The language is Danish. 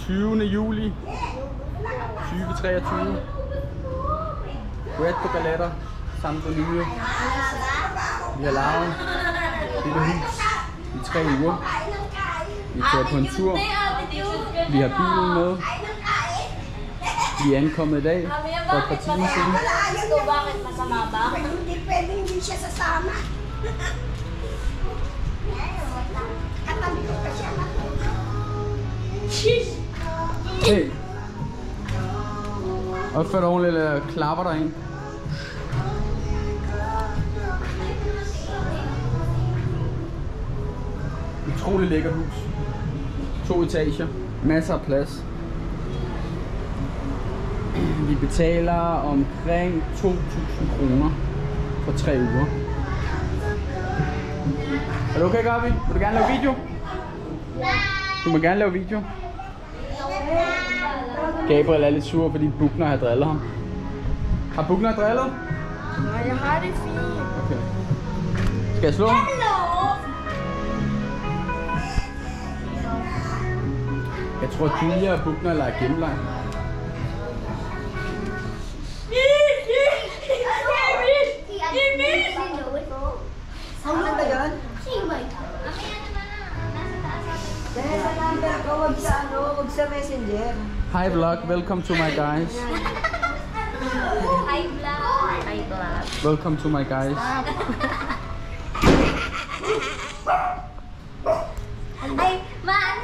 20. juli 2023. Puerto Galera, Santo Niño. Vi har lavet dette hus i 3 uger. Vi tager på en tur. Vi har bilen med. Vi er ankommet i dag for et par timer siden. Hey! Opfør dig ordentligt, eller klapper dig ind. Utrolig lækkert hus. 2 etager. Masser af plads. Vi betaler omkring 2.000 kroner for 3 uger. Er du okay, Gabi? Vil du gerne lave video? Du må gerne lave video. Gabriel er lidt sur, fordi Bugner har drillet ham. Har Bugner drillet? Nej, jeg har det fint. Okay. Skal jeg slå ham? Jeg tror, Julia og Bugner leger gennemleg. Hi vlog, welcome to my guys. Hi vlog. Hi vlog. Welcome to my guys. Ay, maan